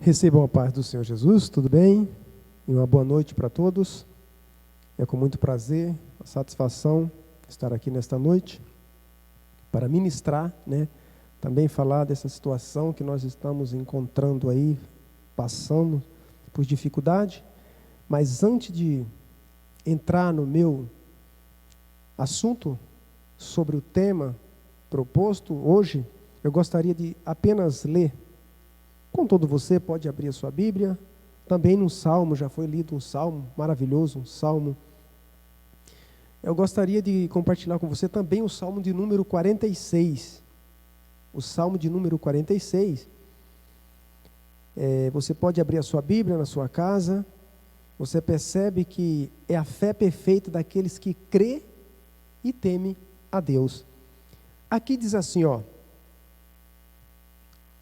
Recebam a paz do Senhor Jesus, tudo bem? E uma boa noite para todos. É com muito prazer, a satisfação estar aqui nesta noite para ministrar, também falar dessa situação que nós estamos encontrando aí, passando por dificuldade. Mas antes de entrar no meu assunto sobre o tema proposto hoje, eu gostaria de apenas ler. Com todo você, pode abrir a sua Bíblia. Também no Salmo, já foi lido um Salmo maravilhoso, um Salmo. Eu gostaria de compartilhar com você também o Salmo de número 46. O Salmo de número 46. Você pode abrir a sua Bíblia na sua casa. Você percebe que é a fé perfeita daqueles que crê e teme a Deus. Aqui diz assim,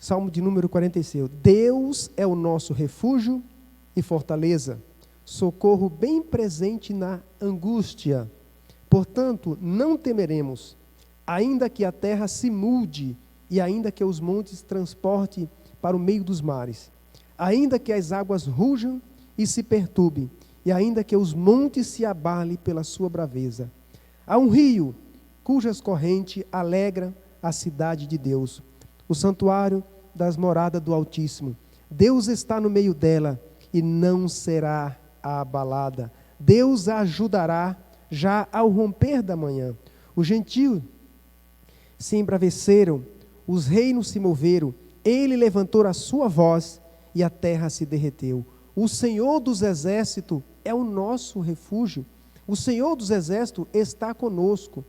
Salmo de número 46. Deus é o nosso refúgio e fortaleza, socorro bem presente na angústia. Portanto, não temeremos, ainda que a terra se mude e ainda que os montes transporte para o meio dos mares, ainda que as águas rujam e se perturbem, e ainda que os montes se abalem pela sua braveza. Há um rio cujas correntes alegram a cidade de Deus, o santuário das moradas do Altíssimo. Deus está no meio dela e não será abalada. Deus a ajudará já ao romper da manhã. Os gentios se embraveceram, os reinos se moveram, ele levantou a sua voz e a terra se derreteu. O Senhor dos exércitos é o nosso refúgio. O Senhor dos exércitos está conosco.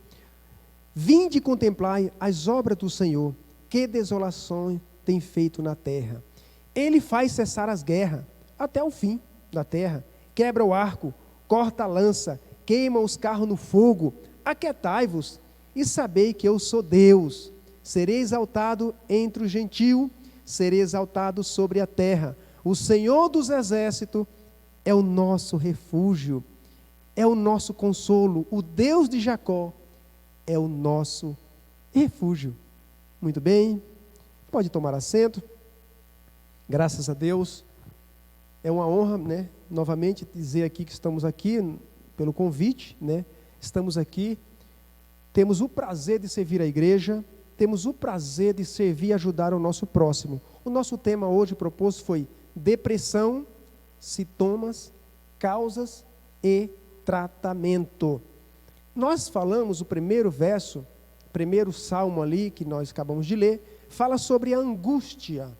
Vinde contemplar as obras do Senhor, que desolações tem feito na terra. Ele faz cessar as guerras até o fim da terra, quebra o arco, corta a lança, queima os carros no fogo. Aquietai-vos e sabei que eu sou Deus. Serei exaltado entre os gentios, serei exaltado sobre a terra. O Senhor dos exércitos é o nosso refúgio, é o nosso consolo. O Deus de Jacó é o nosso refúgio. Muito bem, pode tomar assento. Graças a Deus. É uma honra, novamente dizer aqui que estamos aqui pelo convite, Estamos aqui, temos o prazer de servir a igreja, temos o prazer de servir e ajudar o nosso próximo. O nosso tema hoje proposto foi depressão, sintomas, causas e tratamento. Nós falamos o primeiro verso, primeiro salmo ali que nós acabamos de ler, fala sobre a angústia.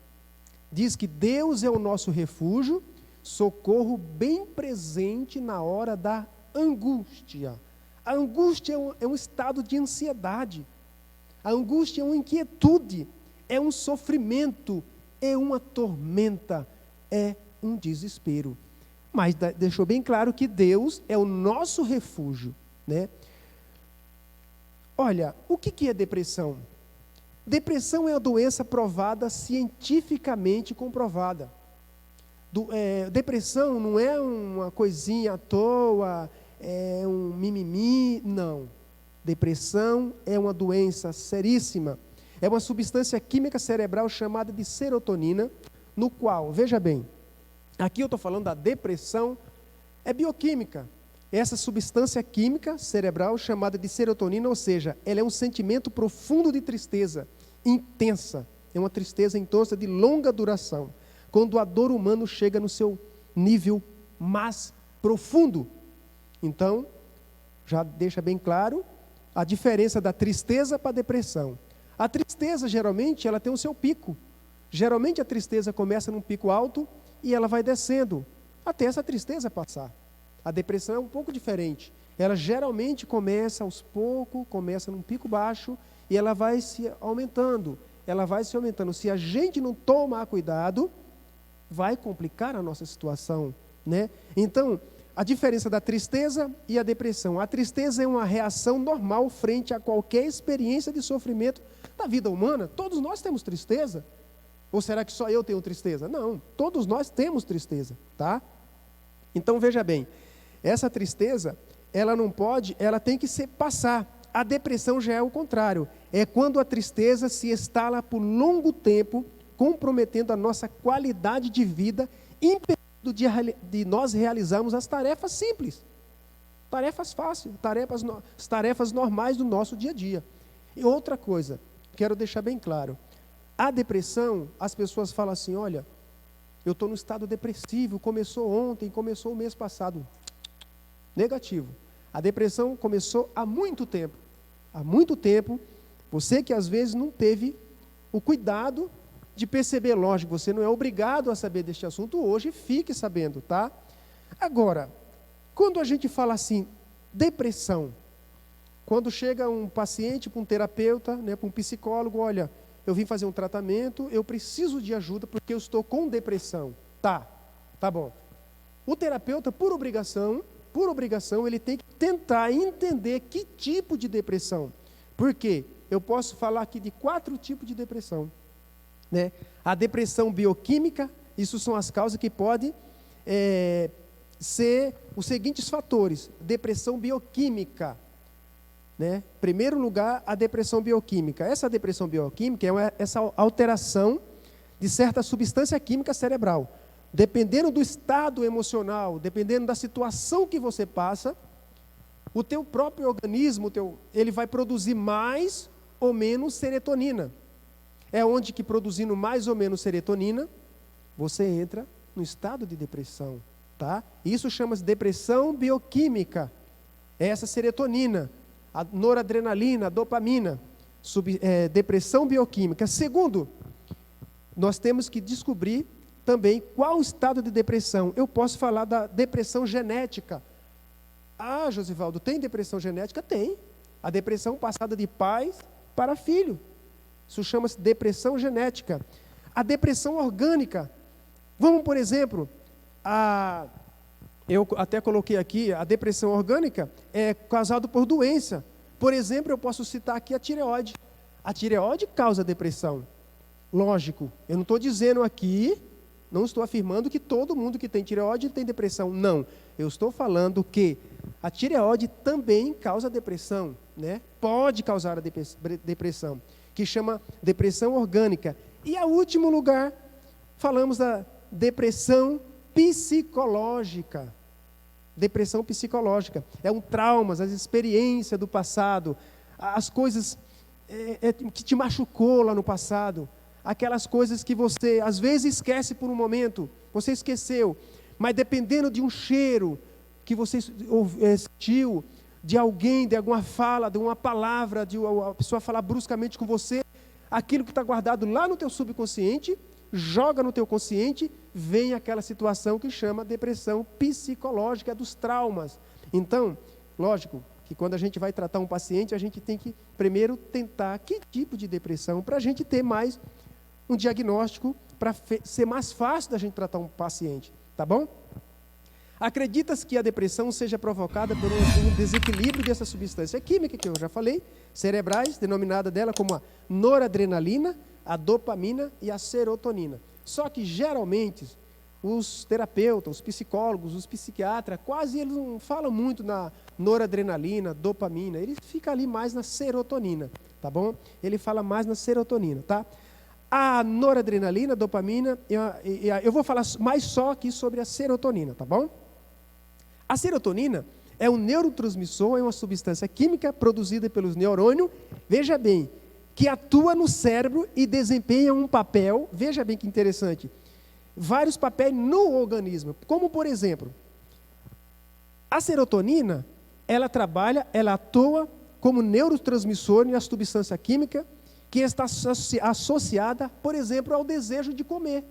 Diz que Deus é o nosso refúgio, socorro bem presente na hora da angústia. A angústia é um estado de ansiedade. A angústia é uma inquietude, é um sofrimento, é uma tormenta, é um desespero. Mas deixou bem claro que Deus é o nosso refúgio, Olha, o que é depressão? Depressão é uma doença provada, cientificamente comprovada. Depressão não é uma coisinha à toa, é um mimimi, não. Depressão é uma doença seríssima. É uma substância química cerebral chamada de serotonina, no qual, veja bem, aqui eu estou falando da depressão, é bioquímica. Essa substância química cerebral chamada de serotonina, ou seja, ela é um sentimento profundo de tristeza, intensa. É uma tristeza intensa de longa duração. Quando a dor humana chega no seu nível mais profundo. Então, já deixa bem claro a diferença da tristeza para a depressão. A tristeza, geralmente, ela tem o seu pico. Geralmente a tristeza começa num pico alto e ela vai descendo até essa tristeza passar. A depressão é um pouco diferente. Ela geralmente começa aos poucos, começa num pico baixo e ela vai se aumentando. Ela vai se aumentando. Se a gente não tomar cuidado, vai complicar a nossa situação, Então, a diferença da tristeza e a depressão. A tristeza é uma reação normal frente a qualquer experiência de sofrimento da vida humana. Todos nós temos tristeza. Ou será que só eu tenho tristeza? Não, todos nós temos tristeza, tá? Então, veja bem, essa tristeza, ela tem que passar. A depressão já é o contrário. É quando a tristeza se instala por longo tempo comprometendo a nossa qualidade de vida, impedindo de nós realizarmos as tarefas simples, tarefas fáceis, tarefas normais do nosso dia a dia. E outra coisa, quero deixar bem claro, a depressão, as pessoas falam assim, olha, eu estou no estado depressivo, começou ontem, começou o mês passado. Negativo. A depressão começou há muito tempo. Há muito tempo, você que às vezes não teve o cuidado de perceber, lógico, você não é obrigado a saber deste assunto hoje, fique sabendo, tá? Agora, quando a gente fala assim, depressão, quando chega um paciente para um terapeuta, né, para um psicólogo, olha, eu vim fazer um tratamento, eu preciso de ajuda porque eu estou com depressão. Tá bom. O terapeuta, por obrigação, ele tem que tentar entender que tipo de depressão. Por quê? Eu posso falar aqui de 4 tipos de depressão. Né? A depressão bioquímica, isso são as causas que podem ser os seguintes fatores. Depressão bioquímica. Né? Primeiro lugar, a depressão bioquímica. Essa depressão bioquímica é essa alteração de certa substância química cerebral. Dependendo do estado emocional, dependendo da situação que você passa, o teu próprio organismo, ele vai produzir mais ou menos serotonina. É onde que produzindo mais ou menos serotonina, você entra no estado de depressão. Tá? Isso chama-se depressão bioquímica. É essa serotonina, a noradrenalina, a dopamina, depressão bioquímica. Segundo, nós temos que descobrir também qual o estado de depressão. Eu posso falar da depressão genética. Ah, Josivaldo, tem depressão genética? Tem. A depressão passada de pais para filho. Isso chama-se depressão genética. A depressão orgânica. Vamos, por exemplo, eu até coloquei aqui, a depressão orgânica é causada por doença. Por exemplo, eu posso citar aqui a tireoide. A tireoide causa depressão. Lógico, eu não estou dizendo aqui, não estou afirmando que todo mundo que tem tireoide tem depressão. Não, eu estou falando que a tireoide também causa depressão, né? Pode causar a depressão, que chama depressão orgânica. E a último lugar, falamos da depressão psicológica. Depressão psicológica. É um trauma, as experiências do passado, as coisas que te machucou lá no passado, aquelas coisas que você às vezes esquece por um momento, você esqueceu, mas dependendo de um cheiro que você sentiu, de alguém, de alguma fala, de uma palavra, de uma pessoa falar bruscamente com você, aquilo que está guardado lá no teu subconsciente, joga no teu consciente, vem aquela situação que chama depressão psicológica dos traumas. Então, lógico que quando a gente vai tratar um paciente, a gente tem que primeiro tentar que tipo de depressão, para a gente ter mais um diagnóstico, para ser mais fácil da gente tratar um paciente, tá bom? Acredita-se que a depressão seja provocada por um desequilíbrio dessa substância química, que eu já falei, cerebrais, denominada dela como a noradrenalina, a dopamina e a serotonina. Só que, geralmente, os terapeutas, os psicólogos, os psiquiatras, quase eles não falam muito na noradrenalina, dopamina, eles ficam ali mais na serotonina, tá bom? Ele fala mais na serotonina, tá? A noradrenalina, a dopamina, eu vou falar mais só aqui sobre a serotonina, tá bom? A serotonina é um neurotransmissor, é uma substância química produzida pelos neurônios, veja bem, que atua no cérebro e desempenha um papel, veja bem que interessante, vários papéis no organismo, como por exemplo, a serotonina, ela atua como neurotransmissor na substância química que está associada, por exemplo, ao desejo de comer.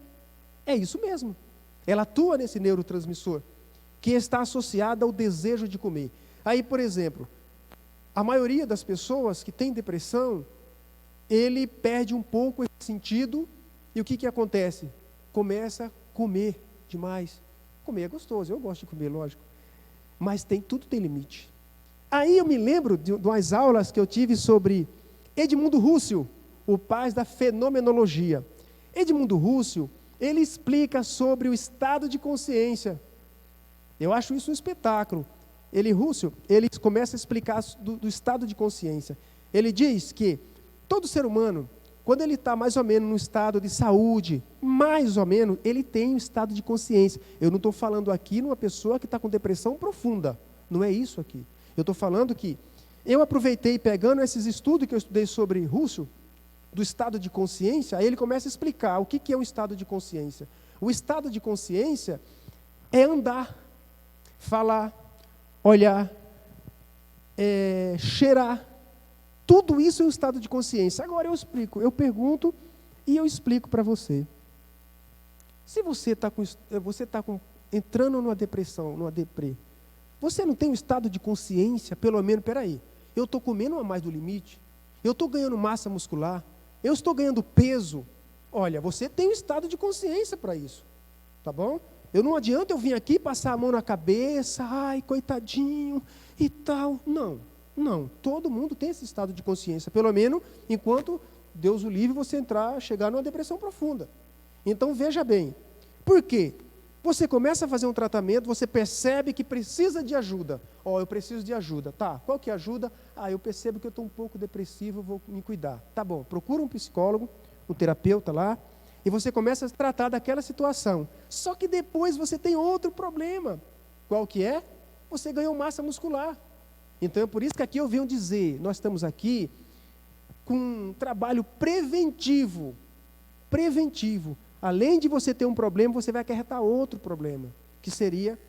É isso mesmo. Ela atua nesse neurotransmissor que está associado ao desejo de comer. Aí, por exemplo, a maioria das pessoas que tem depressão, ele perde um pouco esse sentido e o que acontece? Começa a comer demais. Comer é gostoso, eu gosto de comer, lógico. Mas tudo tem limite. Aí eu me lembro de umas aulas que eu tive sobre Edmundo Husserl, o pai da fenomenologia. Edmundo Husserl, ele explica sobre o estado de consciência. Eu acho isso um espetáculo. Husserl começa a explicar do estado de consciência. Ele diz que todo ser humano, quando ele está mais ou menos no estado de saúde, mais ou menos, ele tem um estado de consciência. Eu não estou falando aqui numa pessoa que está com depressão profunda. Não é isso aqui. Eu estou falando que eu aproveitei, pegando esses estudos que eu estudei sobre Russell, do estado de consciência, aí ele começa a explicar o que é um estado de consciência. O estado de consciência é andar, falar, olhar, cheirar. Tudo isso é um estado de consciência. Agora eu explico, eu pergunto e eu explico para você. Se você está entrando numa depressão, numa deprê, você não tem um estado de consciência, pelo menos, peraí, eu estou comendo a mais do limite, eu estou ganhando massa muscular, eu estou ganhando peso. Olha, você tem um estado de consciência para isso, tá bom? Não adianta eu vir aqui passar a mão na cabeça, ai, coitadinho e tal. Não, todo mundo tem esse estado de consciência, pelo menos enquanto Deus o livre você chegar numa depressão profunda. Então veja bem, por quê? Você começa a fazer um tratamento, você percebe que precisa de ajuda. Eu preciso de ajuda, tá? Qual que é a ajuda? Eu percebo que eu estou um pouco depressivo, eu vou me cuidar. Tá bom, procura um psicólogo, um terapeuta lá, e você começa a tratar daquela situação. Só que depois você tem outro problema. Qual que é? Você ganhou massa muscular. Então é por isso que aqui eu venho dizer, nós estamos aqui com um trabalho preventivo. Além de você ter um problema, você vai acarretar outro problema, que seria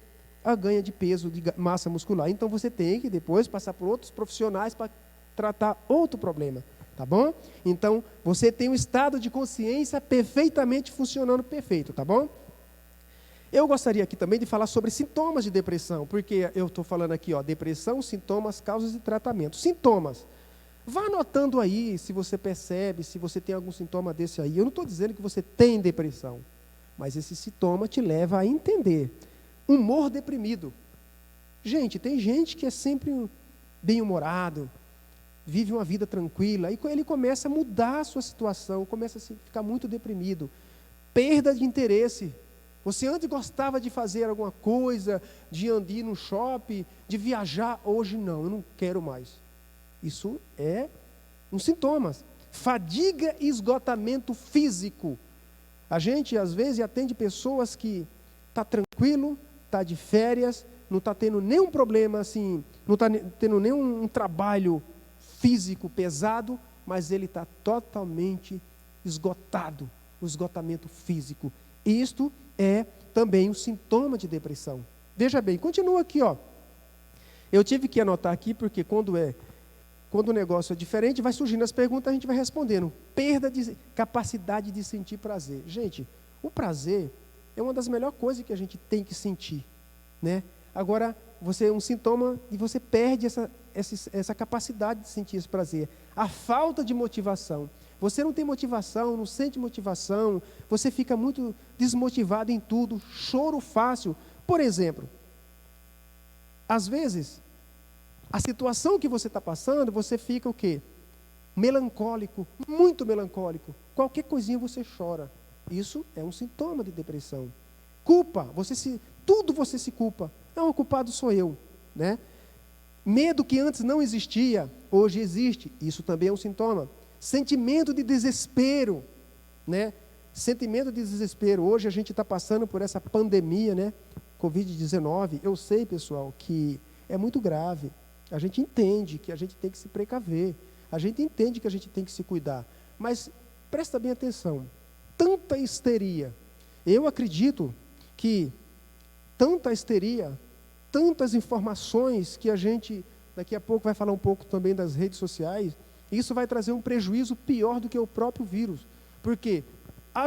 a ganha de peso, de massa muscular. Então você tem que depois passar por outros profissionais para tratar outro problema, tá bom? Então você tem um estado de consciência perfeitamente funcionando perfeito, tá bom? Eu gostaria aqui também de falar sobre sintomas de depressão, porque eu estou falando aqui, depressão, sintomas, causas e tratamento. Sintomas. Vá anotando aí, se você percebe, se você tem algum sintoma desse aí. Eu não estou dizendo que você tem depressão, mas esse sintoma te leva a entender. Humor deprimido. Gente, tem gente que é sempre bem-humorado, vive uma vida tranquila, e ele começa a mudar a sua situação, começa a ficar muito deprimido. Perda de interesse. Você antes gostava de fazer alguma coisa, de ir no shopping, de viajar, hoje não, eu não quero mais. Isso é um sintoma. Fadiga e esgotamento físico. A gente, às vezes, atende pessoas que está tranquilo, está de férias, não está tendo nenhum problema, assim, não está tendo nenhum trabalho físico pesado, mas ele está totalmente esgotado, o esgotamento físico. Isto é também um sintoma de depressão. Veja bem, continua aqui, Eu tive que anotar aqui, porque quando o negócio é diferente, vai surgindo as perguntas, a gente vai respondendo. Perda de capacidade de sentir prazer. Gente, o prazer é uma das melhores coisas que a gente tem que sentir, né? Agora, um sintoma e você perde essa capacidade de sentir esse prazer. A falta de motivação. Você não tem motivação, não sente motivação, você fica muito desmotivado em tudo, choro fácil. Por exemplo, às vezes, a situação que você está passando, você fica o quê? Melancólico, muito melancólico. Qualquer coisinha você chora. Isso é um sintoma de depressão. Culpa, tudo você se culpa. Não, o culpado sou eu, né? Medo que antes não existia, hoje existe. Isso também é um sintoma. Sentimento de desespero, né? Sentimento de desespero. Hoje a gente está passando por essa pandemia, né? Covid-19. Eu sei, pessoal, que é muito grave. A gente entende que a gente tem que se precaver. A gente entende que a gente tem que se cuidar. Mas presta bem atenção. Tanta histeria. Eu acredito que tanta histeria, tantas informações que a gente, daqui a pouco vai falar um pouco também das redes sociais, isso vai trazer um prejuízo pior do que o próprio vírus. Porque,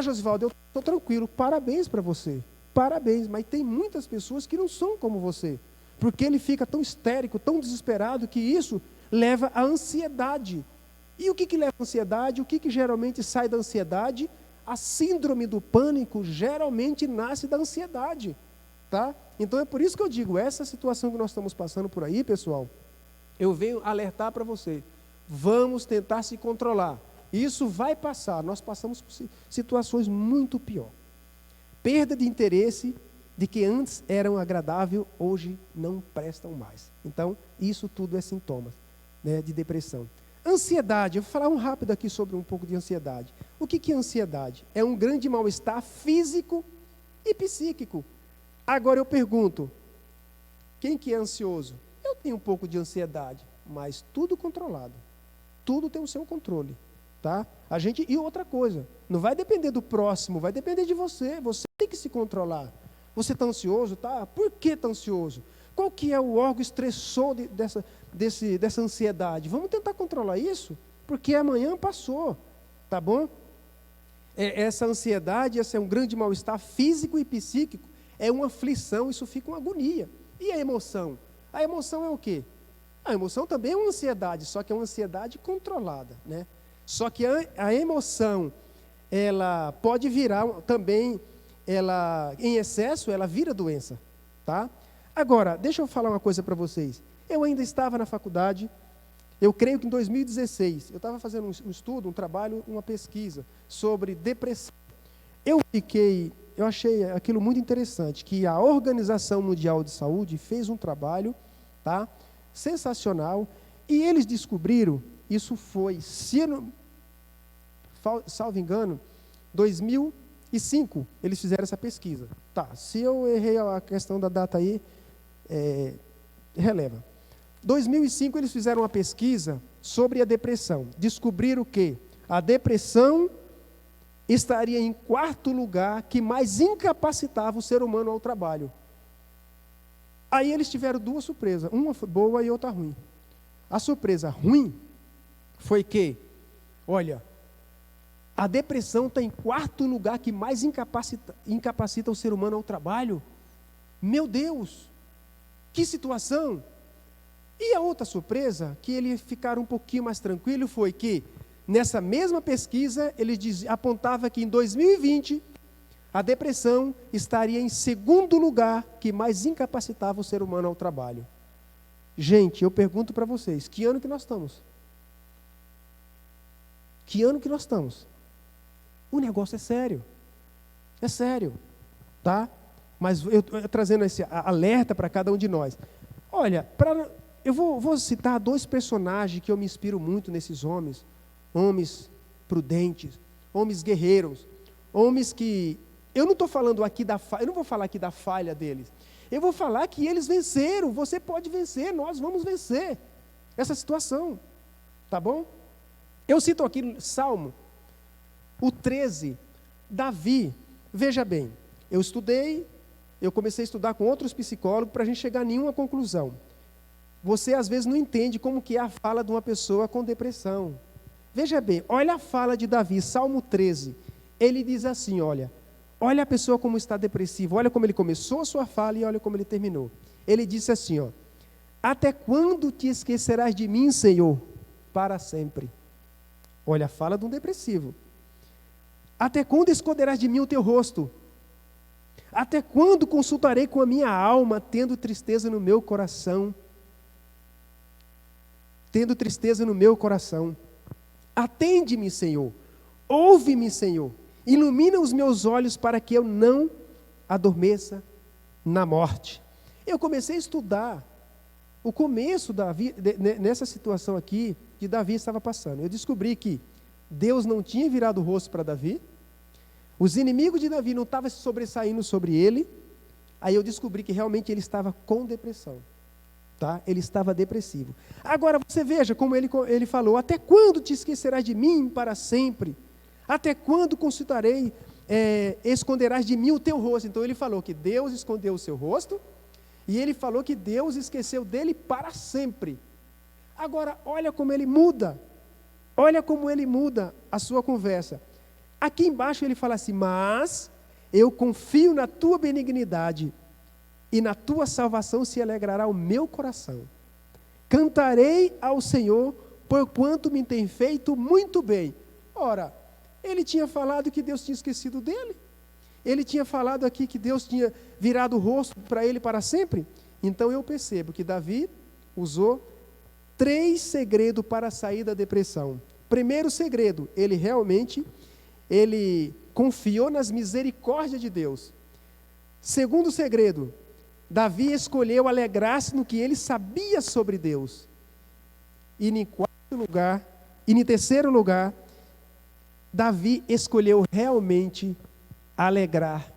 Josivaldo, eu estou tranquilo, parabéns para você, parabéns, mas tem muitas pessoas que não são como você, porque ele fica tão histérico, tão desesperado, que isso leva à ansiedade. E o que leva à ansiedade? O que geralmente sai da ansiedade? A síndrome do pânico geralmente nasce da ansiedade, tá? Então é por isso que eu digo, essa situação que nós estamos passando por aí, pessoal, eu venho alertar para você. Vamos tentar se controlar. Isso vai passar. Nós passamos por situações muito pior. Perda de interesse de que antes eram agradáveis, hoje não prestam mais. Então, isso tudo é sintomas, né, de depressão. Ansiedade, eu vou falar rápido aqui sobre um pouco de ansiedade. O que é ansiedade? É um grande mal-estar físico e psíquico. Agora eu pergunto, quem que é ansioso? Eu tenho um pouco de ansiedade, mas tudo controlado. Tudo tem o seu controle, tá? E outra coisa, não vai depender do próximo, vai depender de você. Você tem que se controlar. Você está ansioso, tá? Por que está ansioso? Qual que é o órgão estressor dessa ansiedade? Vamos tentar controlar isso, porque amanhã passou, tá bom? Essa ansiedade, esse é um grande mal-estar físico e psíquico, é uma aflição, isso fica uma agonia. E a emoção? A emoção é o quê? A emoção também é uma ansiedade, só que é uma ansiedade controlada, né? Só que a emoção, ela pode virar também, em excesso, ela vira doença, tá? Agora, deixa eu falar uma coisa para vocês. Eu ainda estava na faculdade, eu creio que em 2016, eu estava fazendo um estudo, um trabalho, uma pesquisa sobre depressão. Eu achei aquilo muito interessante, que a Organização Mundial de Saúde fez um trabalho, tá, sensacional, e eles descobriram, isso foi, salvo engano, 2005, eles fizeram essa pesquisa. Tá, se eu errei a questão da data aí, releva. 2005 eles fizeram uma pesquisa sobre a depressão. Descobriram que a depressão estaria em quarto lugar que mais incapacitava o ser humano ao trabalho. Aí eles tiveram duas surpresas, uma boa e outra ruim. A surpresa ruim foi que, olha, a depressão está em quarto lugar que mais incapacita o ser humano ao trabalho. Meu Deus, que situação! E a outra surpresa, que eles ficaram um pouquinho mais tranquilos, foi que, nessa mesma pesquisa, eles apontavam que em 2020, a depressão estaria em segundo lugar que mais incapacitava o ser humano ao trabalho. Gente, eu pergunto para vocês, que ano que nós estamos? Que ano que nós estamos? O negócio é sério, tá? Mas eu trazendo esse alerta para cada um de nós. Olha, eu vou citar dois personagens que eu me inspiro muito nesses homens prudentes, homens guerreiros, homens que, eu não estou falando aqui eu não vou falar aqui da falha deles, eu vou falar que eles venceram, você pode vencer, nós vamos vencer essa situação, tá bom? Eu cito aqui Salmo, o 13, Davi, veja bem, eu comecei a estudar com outros psicólogos para a gente chegar a nenhuma conclusão. Você às vezes não entende como que é a fala de uma pessoa com depressão. Veja bem, olha a fala de Davi, Salmo 13. Ele diz assim, olha a pessoa como está depressiva, olha como ele começou a sua fala e olha como ele terminou. Ele disse assim, ó, até quando te esquecerás de mim, Senhor? Para sempre. Olha a fala de um depressivo. Até quando esconderás de mim o teu rosto? Até quando consultarei com a minha alma, tendo tristeza no meu coração? Tendo tristeza no meu coração. Atende-me, Senhor. Ouve-me, Senhor. Ilumina os meus olhos para que eu não adormeça na morte. Eu comecei a estudar o começo nessa situação aqui que Davi estava passando. Eu descobri que Deus não tinha virado o rosto para Davi, os inimigos de Davi não estavam se sobressaindo sobre ele, aí eu descobri que realmente ele estava com depressão, tá? Ele estava depressivo. Agora você veja como ele falou, até quando te esquecerás de mim para sempre? Até quando consultarei, esconderás de mim o teu rosto? Então ele falou que Deus escondeu o seu rosto, e ele falou que Deus esqueceu dele para sempre. Agora, olha como ele muda a sua conversa. Aqui embaixo ele fala assim, mas eu confio na tua benignidade e na tua salvação se alegrará o meu coração. Cantarei ao Senhor, porquanto me tem feito muito bem. Ora, ele tinha falado que Deus tinha esquecido dele. Ele tinha falado aqui que Deus tinha virado o rosto para ele para sempre. Então eu percebo que Davi usou 3 segredos para sair da depressão. Primeiro segredo, ele confiou nas misericórdias de Deus. Segundo segredo, Davi escolheu alegrar-se no que ele sabia sobre Deus. E em quarto lugar, E em terceiro lugar, Davi escolheu realmente alegrar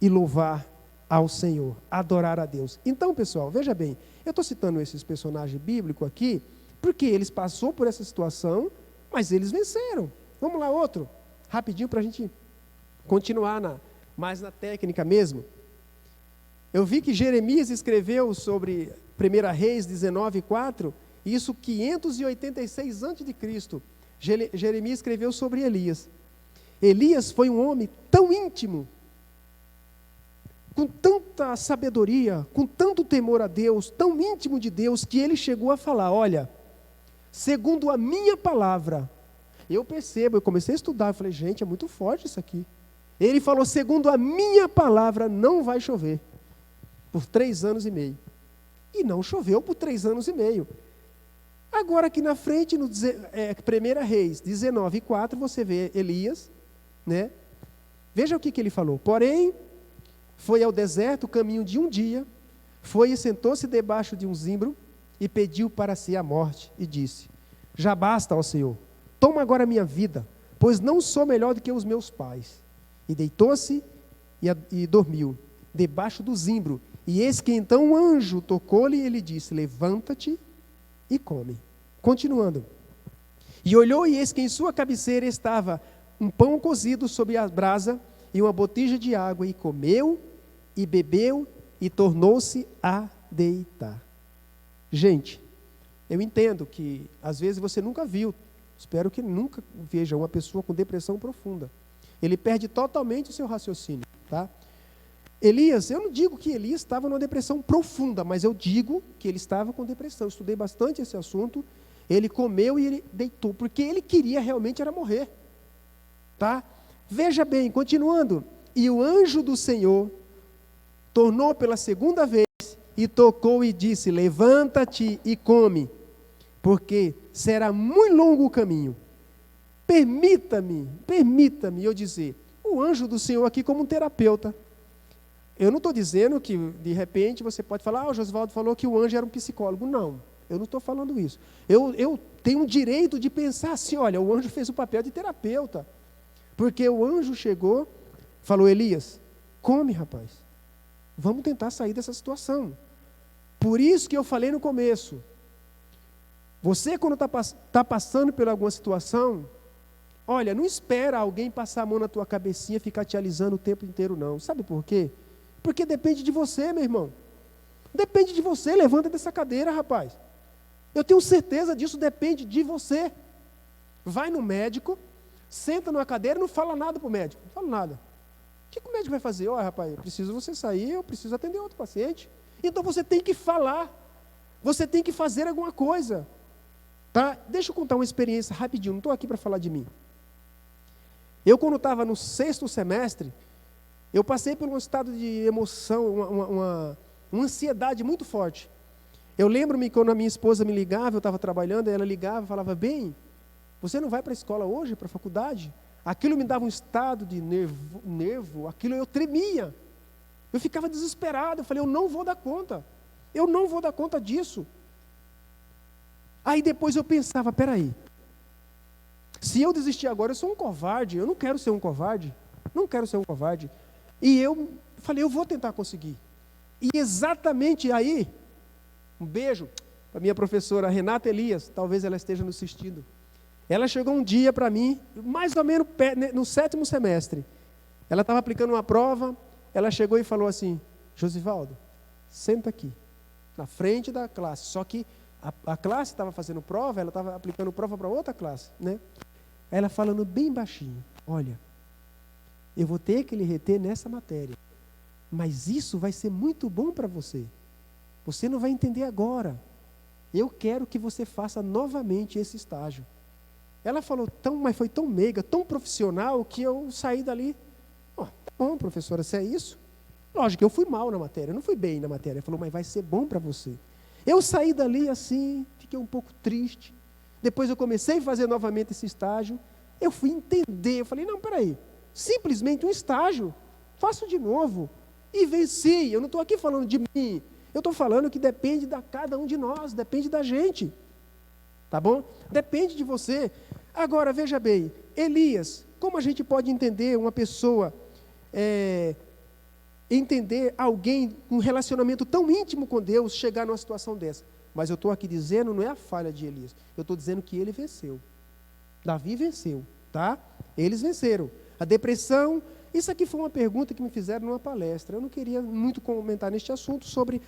e louvar ao Senhor, adorar a Deus. Então, pessoal, veja bem, eu estou citando esses personagens bíblicos aqui, porque eles passaram por essa situação, mas eles venceram. Vamos lá, outro, rapidinho para a gente continuar mais na técnica mesmo. Eu vi que Jeremias escreveu sobre 1 Reis 19:4, isso 586 a.C. Jeremias escreveu sobre Elias. Elias foi um homem tão íntimo, com tanta sabedoria, com tanto temor a Deus, tão íntimo de Deus, que ele chegou a falar, olha, segundo a minha palavra, eu comecei a estudar, eu falei, gente, é muito forte isso aqui. Ele falou, segundo a minha palavra, não vai chover, por 3 anos e meio. E não choveu por 3 anos e meio. Agora aqui na frente, no 1 Reis 19:4, você vê Elias, né? Veja o que ele falou. Porém, foi ao deserto o caminho de um dia, foi e sentou-se debaixo de um zimbro e pediu para si a morte e disse, já basta, ó Senhor, toma agora a minha vida, pois não sou melhor do que os meus pais. E deitou-se e dormiu debaixo do zimbro. E eis que então um anjo tocou-lhe e ele disse, levanta-te e come. Continuando. E olhou e eis que em sua cabeceira estava um pão cozido sobre a brasa e uma botija de água, e comeu e bebeu e tornou-se a deitar. Gente, eu entendo que às vezes você nunca viu, espero que nunca veja uma pessoa com depressão profunda. Ele perde totalmente o seu raciocínio, tá? Elias, eu não digo que Elias estava numa depressão profunda, mas eu digo que ele estava com depressão. Eu estudei bastante esse assunto. Ele comeu e ele deitou, porque ele queria realmente era morrer. Tá? Veja bem, continuando. E o anjo do Senhor tornou pela segunda vez e tocou e disse, levanta-te e come, porque será muito longo o caminho. Permita-me eu dizer, o anjo do Senhor aqui como um terapeuta. Eu não estou dizendo que, de repente, você pode falar, o Josivaldo falou que o anjo era um psicólogo. Não, eu não estou falando isso. Eu tenho o direito de pensar assim, olha, o anjo fez o papel de terapeuta. Porque o anjo chegou, falou, Elias, come, rapaz. Vamos tentar sair dessa situação. Por isso que eu falei no começo. Você, quando está passando por alguma situação, olha, não espera alguém passar a mão na tua cabecinha e ficar te alisando o tempo inteiro, não. Sabe por quê? Porque depende de você, meu irmão. Depende de você, levanta dessa cadeira, rapaz. Eu tenho certeza disso, depende de você. Vai no médico, senta numa cadeira e não fala nada para o médico. Não fala nada. O que o médico vai fazer? Olha, rapaz, eu preciso você sair, eu preciso atender outro paciente. Então você tem que falar. Você tem que fazer alguma coisa. Tá? Deixa eu contar uma experiência rapidinho, não estou aqui para falar de mim. Eu, quando estava no 6º semestre, eu passei por um estado de emoção, uma ansiedade muito forte. Eu lembro-me quando a minha esposa me ligava, eu estava trabalhando, ela ligava e falava, bem, você não vai para a escola hoje, para a faculdade? Aquilo me dava um estado de nervo, aquilo eu tremia. Eu ficava desesperado, eu falei, eu não vou dar conta disso. Aí depois eu pensava, peraí, se eu desistir agora, eu sou um covarde, eu não quero ser um covarde. E eu falei, eu vou tentar conseguir. E exatamente aí, um beijo para minha professora Renata Elias, talvez ela esteja nos assistindo. Ela chegou um dia para mim, mais ou menos no 7º semestre. Ela estava aplicando uma prova, ela chegou e falou assim, Josivaldo, senta aqui, na frente da classe. Só que a classe estava fazendo prova, ela estava aplicando prova para outra classe, né? Ela falando bem baixinho, olha, eu vou ter que lhe reter nessa matéria, mas isso vai ser muito bom para você. Você não vai entender agora. Eu quero que você faça novamente esse estágio. Ela falou mas foi tão meiga, tão profissional, que eu saí dali. Tá bom, professora, se é isso. Lógico que eu fui mal na matéria, eu não fui bem na matéria. Ela falou, mas vai ser bom para você. Eu saí dali assim, fiquei um pouco triste. Depois eu comecei a fazer novamente esse estágio. Eu fui entender, eu falei, não, peraí. Simplesmente um estágio, faço de novo. E venci. Eu não estou aqui falando de mim. Eu estou falando que depende de cada um de nós, depende da gente. tá bom? Depende de você. Agora, veja bem, Elias, como a gente pode entender uma pessoa, entender alguém com um relacionamento tão íntimo com Deus, chegar numa situação dessa? Mas eu estou aqui dizendo, não é a falha de Elias, eu estou dizendo que ele venceu. Davi venceu, tá? Eles venceram. A depressão, isso aqui foi uma pergunta que me fizeram numa palestra. Eu não queria muito comentar neste assunto sobre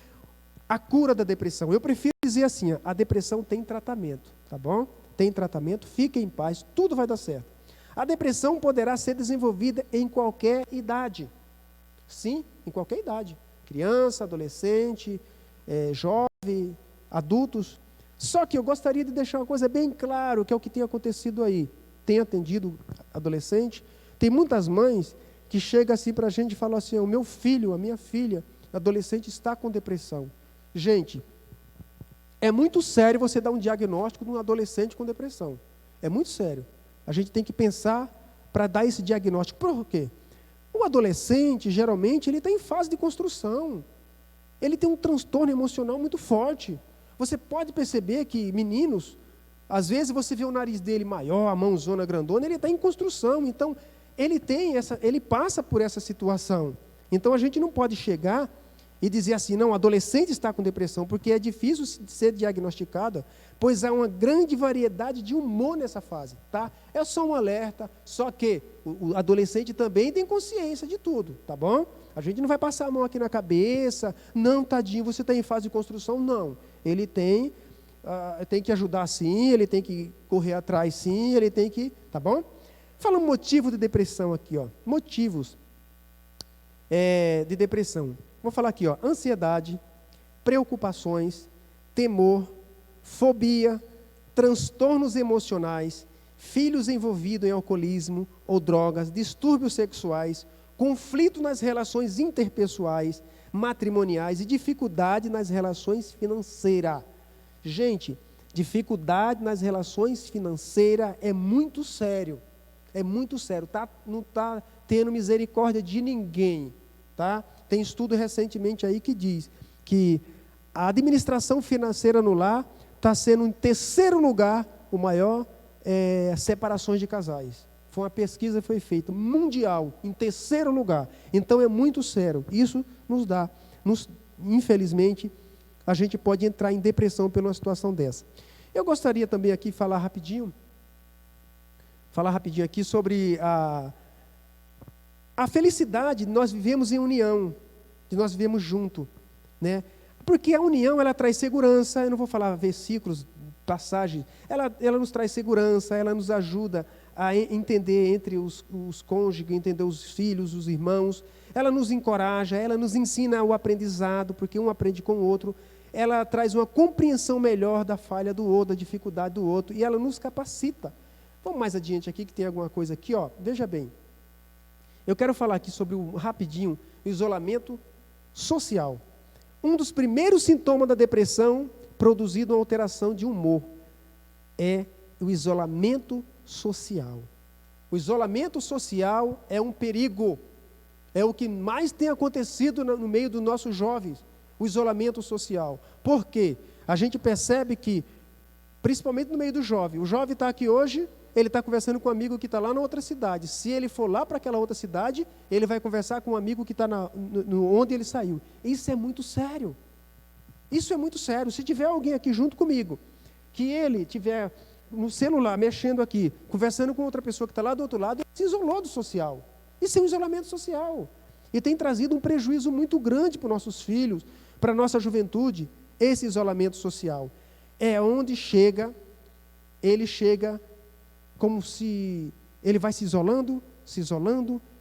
a cura da depressão. Eu prefiro dizer assim, a depressão tem tratamento, tá bom? Tem tratamento, fique em paz, tudo vai dar certo. A depressão poderá ser desenvolvida em qualquer idade. Sim, em qualquer idade. Criança, adolescente, jovem, adultos. Só que eu gostaria de deixar uma coisa bem claro, que é o que tem acontecido aí. Tem atendido adolescente, tem muitas mães que chegam assim para a gente e falam assim, o meu filho, a minha filha, adolescente está com depressão. Gente, é muito sério você dar um diagnóstico de um adolescente com depressão. É muito sério. A gente tem que pensar para dar esse diagnóstico. Por quê? O adolescente, geralmente, ele está em fase de construção. Ele tem um transtorno emocional muito forte. Você pode perceber que meninos, às vezes você vê o nariz dele maior, a mãozona grandona, ele está em construção. Então, ele passa por essa situação. Então, a gente não pode chegar e dizer assim, não, o adolescente está com depressão, porque é difícil ser diagnosticada, pois há uma grande variedade de humor nessa fase, tá? É só um alerta, só que o adolescente também tem consciência de tudo, tá bom? A gente não vai passar a mão aqui na cabeça, não, tadinho, você está em fase de construção, não. Ele tem que ajudar sim, ele tem que correr atrás sim, ele tem que, tá bom? Fala um motivo de depressão aqui, ó, motivos de depressão. Vou falar aqui, ó, ansiedade, preocupações, temor, fobia, transtornos emocionais, filhos envolvidos em alcoolismo ou drogas, distúrbios sexuais, conflito nas relações interpessoais, matrimoniais e dificuldade nas relações financeiras. Gente, dificuldade nas relações financeiras é muito sério. É muito sério. Não está tendo misericórdia de ninguém. Tá? Tem estudo recentemente aí que diz que a administração financeira no lar está sendo em terceiro lugar o maior separações de casais. Foi uma pesquisa que foi feita mundial, em terceiro lugar. Então é muito sério. Isso infelizmente, a gente pode entrar em depressão por uma situação dessa. Eu gostaria também aqui de falar rapidinho aqui sobre a felicidade de nós vivemos em união, de nós vivemos junto, né? Porque a união, ela traz segurança. Eu não vou falar versículos, passagens, ela nos traz segurança, ela nos ajuda a entender entre os cônjuges, entender os filhos, os irmãos, ela nos encoraja, ela nos ensina o aprendizado, porque um aprende com o outro, ela traz uma compreensão melhor da falha do outro, da dificuldade do outro, e ela nos capacita. Vamos mais adiante aqui, que tem alguma coisa aqui, ó. Veja bem, eu quero falar aqui sobre rapidinho, o isolamento social. Um dos primeiros sintomas da depressão, produzido uma alteração de humor, é o isolamento social. O isolamento social é um perigo, é o que mais tem acontecido no meio dos nossos jovens, o isolamento social. Por quê? A gente percebe que, principalmente no meio do jovem, o jovem está aqui hoje, ele está conversando com um amigo que está lá na outra cidade. Se ele for lá para aquela outra cidade, ele vai conversar com um amigo que está onde ele saiu. Isso é muito sério. Isso é muito sério. Se tiver alguém aqui junto comigo, que ele tiver no celular, mexendo aqui, conversando com outra pessoa que está lá do outro lado, ele se isolou do social. Isso é um isolamento social. E tem trazido um prejuízo muito grande para os nossos filhos, para a nossa juventude, esse isolamento social. É onde ele chega como se ele vai se isolando,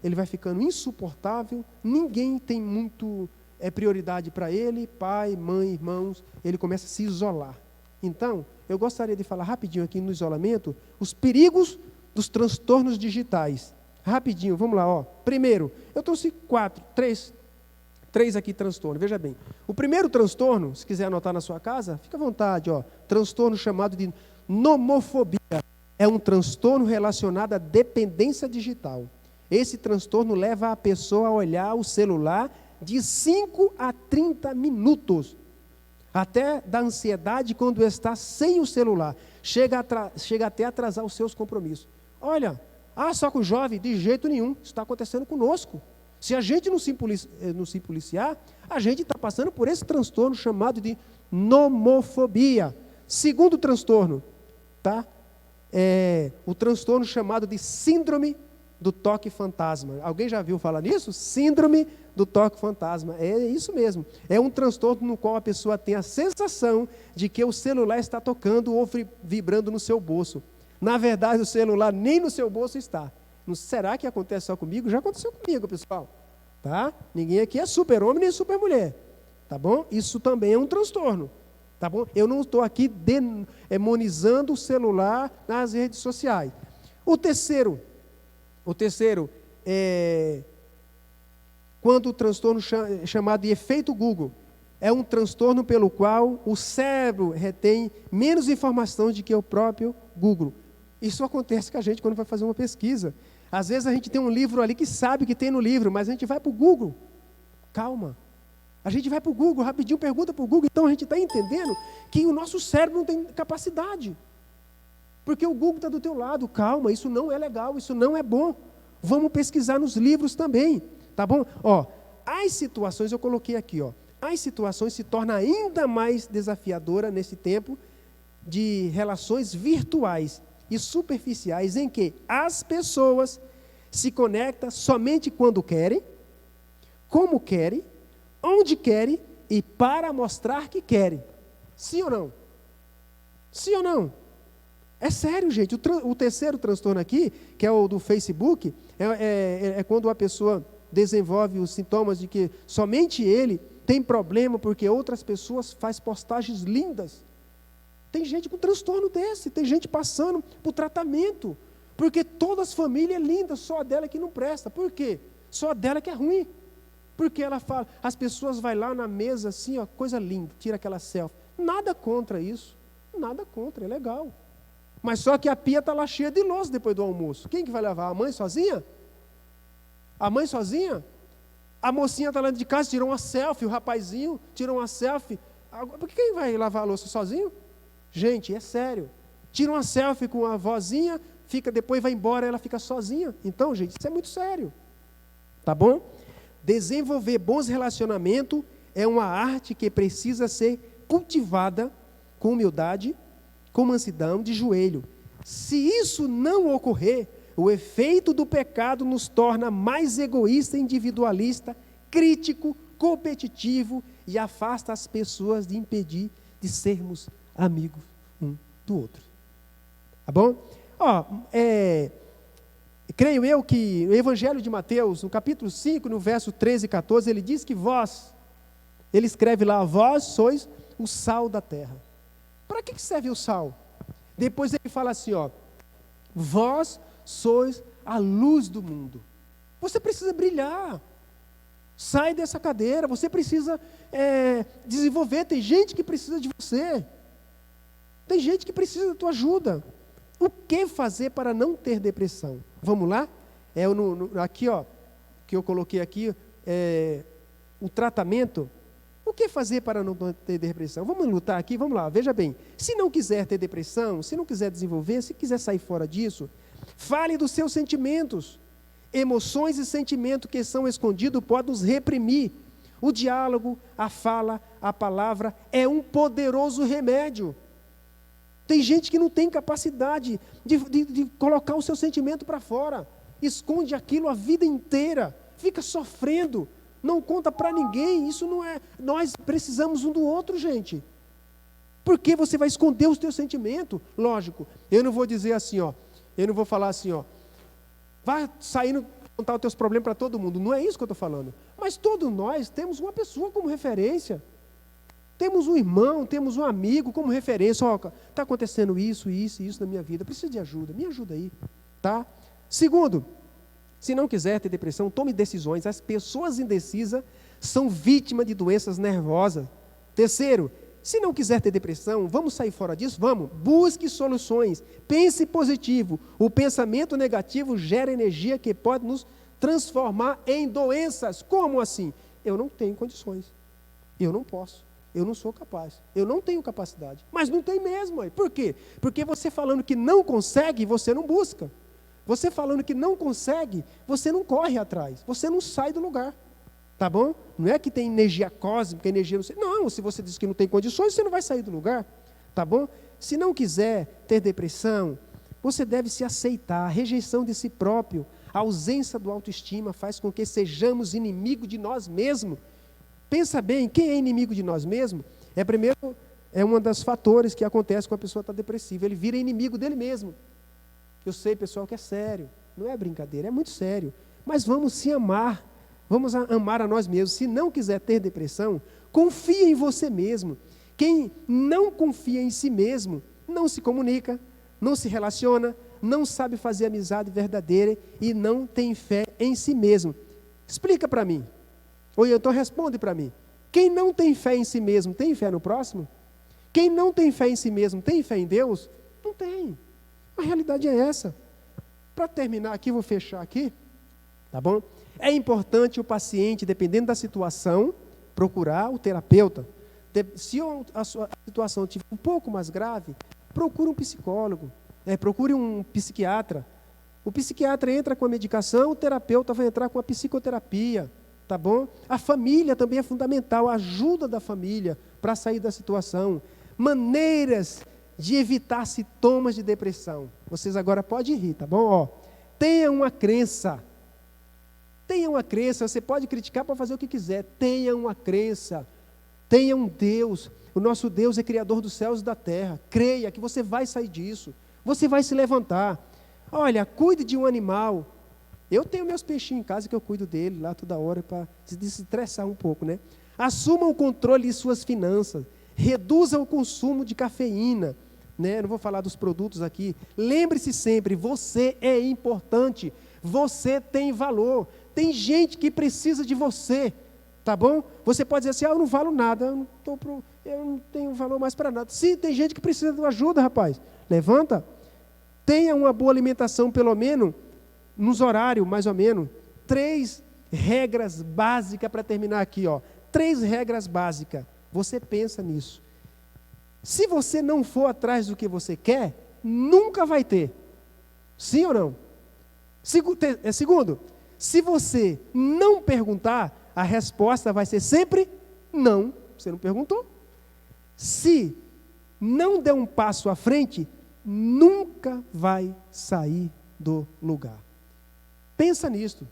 ele vai ficando insuportável, ninguém tem muito prioridade para ele, pai, mãe, irmãos, ele começa a se isolar. Então, eu gostaria de falar rapidinho aqui no isolamento, os perigos dos transtornos digitais. Rapidinho, vamos lá, ó. Primeiro, eu trouxe três aqui transtornos, veja bem. O primeiro transtorno, se quiser anotar na sua casa, fica à vontade, ó. Transtorno chamado de nomofobia. É um transtorno relacionado à dependência digital. Esse transtorno leva a pessoa a olhar o celular de 5 a 30 minutos. Até da ansiedade quando está sem o celular. chega até a atrasar os seus compromissos. Olha, só com o jovem, de jeito nenhum, isso está acontecendo conosco. Se a gente não se policiar, a gente está passando por esse transtorno chamado de nomofobia. Segundo transtorno, tá? O transtorno chamado de síndrome do toque fantasma. Alguém já viu falar nisso? Síndrome do toque fantasma. É isso mesmo. É um transtorno no qual a pessoa tem a sensação de que o celular está tocando ou vibrando no seu bolso. Na verdade, o celular nem no seu bolso está. Não será que acontece só comigo? Já aconteceu comigo, pessoal. Tá? Ninguém aqui é super-homem nem super-mulher. Tá bom? Isso também é um transtorno. Tá bom? Eu não estou aqui demonizando o celular nas redes sociais. O terceiro é quando o transtorno chamado de efeito Google é um transtorno pelo qual o cérebro retém menos informação do que o próprio Google. Isso acontece com a gente quando vai fazer uma pesquisa. Às vezes a gente tem um livro ali que sabe que tem no livro, mas a gente vai para o Google. Calma. A gente vai para o Google, rapidinho pergunta para o Google. Então a gente está entendendo que o nosso cérebro não tem capacidade. Porque o Google está do teu lado. Calma, isso não é legal, isso não é bom. Vamos pesquisar nos livros também. Tá bom? As situações, eu coloquei aqui, as situações se tornam ainda mais desafiadoras nesse tempo de relações virtuais e superficiais em que as pessoas se conectam somente quando querem, como querem, onde querem e para mostrar que querem. Sim ou não? Sim ou não? É sério, gente. O terceiro transtorno aqui, que é o do Facebook, é quando a pessoa desenvolve os sintomas de que somente ele tem problema porque outras pessoas fazem postagens lindas. Tem gente com transtorno desse, tem gente passando por tratamento, porque todas as famílias lindas, só a dela que não presta. Por quê? Só a dela que é ruim. Porque ela fala, as pessoas vão lá na mesa assim, coisa linda, tira aquela selfie. Nada contra isso, nada contra, é legal. Mas só que a pia está lá cheia de louça depois do almoço. Quem que vai lavar? A mãe sozinha? A mãe sozinha? A mocinha está lá de casa, tirou uma selfie, o rapazinho tirou uma selfie. Por que quem vai lavar a louça sozinho? Gente, é sério. Tira uma selfie com a vozinha, depois vai embora, ela fica sozinha. Então, gente, isso é muito sério. Tá bom? Desenvolver bons relacionamentos é uma arte que precisa ser cultivada com humildade, com mansidão, de joelho. Se isso não ocorrer, o efeito do pecado nos torna mais egoísta, individualista, crítico, competitivo e afasta as pessoas de impedir de sermos amigos um do outro. Tá bom? Creio eu que o Evangelho de Mateus, no capítulo 5, no verso 13 e 14, ele diz que ele escreve lá, vós sois o sal da terra. Para que serve o sal? Depois ele fala assim, vós sois a luz do mundo. Você precisa brilhar. Sai dessa cadeira, você precisa desenvolver. Tem gente que precisa de você. Tem gente que precisa da tua ajuda. O que fazer para não ter depressão? Vamos lá? Aqui, que eu coloquei aqui, o tratamento. O que fazer para não ter depressão? Vamos lutar aqui, vamos lá, veja bem. Se não quiser ter depressão, se não quiser desenvolver, se quiser sair fora disso, fale dos seus sentimentos. Emoções e sentimentos que são escondidos podem nos reprimir. O diálogo, a fala, a palavra é um poderoso remédio. Tem gente que não tem capacidade de colocar o seu sentimento para fora. Esconde aquilo a vida inteira. Fica sofrendo. Não conta para ninguém. Isso não é... Nós precisamos um do outro, gente. Por que você vai esconder os teus sentimentos? Lógico, eu não vou dizer assim, eu não vou falar assim, vai saindo contar os teus problemas para todo mundo. Não é isso que eu estou falando. Mas todos nós temos uma pessoa como referência. Temos um irmão, temos um amigo como referência. Está acontecendo isso na minha vida. Eu preciso de ajuda. Me ajuda aí. Tá? Segundo, se não quiser ter depressão, tome decisões. As pessoas indecisas são vítimas de doenças nervosas. Terceiro, se não quiser ter depressão, vamos sair fora disso? Vamos. Busque soluções. Pense positivo. O pensamento negativo gera energia que pode nos transformar em doenças. Como assim? Eu não tenho condições. Eu não posso. Eu não sou capaz, eu não tenho capacidade. Mas não tem mesmo. Aí. Por quê? Porque você falando que não consegue, você não busca. Você falando que não consegue, você não corre atrás, você não sai do lugar. Tá bom? Não é que tem energia cósmica, energia não sei. Não, se você diz que não tem condições, você não vai sair do lugar. Tá bom? Se não quiser ter depressão, você deve se aceitar. A rejeição de si próprio, a ausência do autoestima faz com que sejamos inimigos de nós mesmos. Pensa bem, quem é inimigo de nós mesmos? É um dos fatores que acontece quando a pessoa está depressiva. Ele vira inimigo dele mesmo. Eu sei, pessoal, que é sério. Não é brincadeira, é muito sério. Mas vamos se amar. Vamos amar a nós mesmos. Se não quiser ter depressão, confia em você mesmo. Quem não confia em si mesmo, não se comunica, não se relaciona, não sabe fazer amizade verdadeira e não tem fé em si mesmo. Explica para mim. Ou então responde para mim. Quem não tem fé em si mesmo, tem fé no próximo? Quem não tem fé em si mesmo, tem fé em Deus? Não tem. A realidade é essa. Para terminar aqui, vou fechar aqui, tá bom? É importante o paciente, dependendo da situação, procurar o terapeuta. Se a sua situação estiver um pouco mais grave, procure um psicólogo, procure um psiquiatra. O psiquiatra entra com a medicação, o terapeuta vai entrar com a psicoterapia, tá bom? A família também é fundamental, a ajuda da família para sair da situação. Maneiras de evitar sintomas de depressão. Vocês agora podem rir, tá bom? Tenha uma crença. Tenha uma crença, você pode criticar para fazer o que quiser. Tenha uma crença. Tenha um Deus. O nosso Deus é criador dos céus e da terra. Creia que você vai sair disso. Você vai se levantar. Olha, cuide de um animal. Eu tenho meus peixinhos em casa que eu cuido dele lá toda hora para se desestressar um pouco, né? Assuma o controle de suas finanças. Reduza o consumo de cafeína. Né? Não vou falar dos produtos aqui. Lembre-se sempre, você é importante. Você tem valor. Tem gente que precisa de você. Tá bom? Você pode dizer assim, eu não valo nada, eu não tenho valor mais para nada. Sim, tem gente que precisa de ajuda, rapaz. Levanta. Tenha uma boa alimentação, pelo menos, nos horários, mais ou menos. 3 regras básicas para terminar aqui. 3 regras básicas. Você pensa nisso. Se você não for atrás do que você quer, nunca vai ter. Sim ou não? Segundo, se você não perguntar, a resposta vai ser sempre não. Você não perguntou. Se não der um passo à frente, nunca vai sair do lugar. Pensa nisso,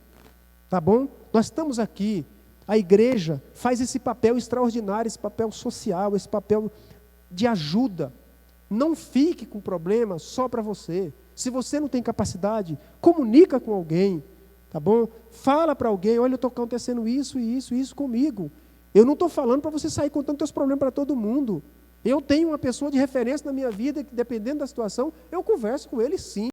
tá bom? Nós estamos aqui, a igreja faz esse papel extraordinário, esse papel social, esse papel de ajuda. Não fique com problema só para você. Se você não tem capacidade, comunica com alguém, tá bom? Fala para alguém, olha, está acontecendo isso, isso comigo. Eu não estou falando para você sair contando seus problemas para todo mundo. Eu tenho uma pessoa de referência na minha vida que, dependendo da situação, eu converso com ele sim.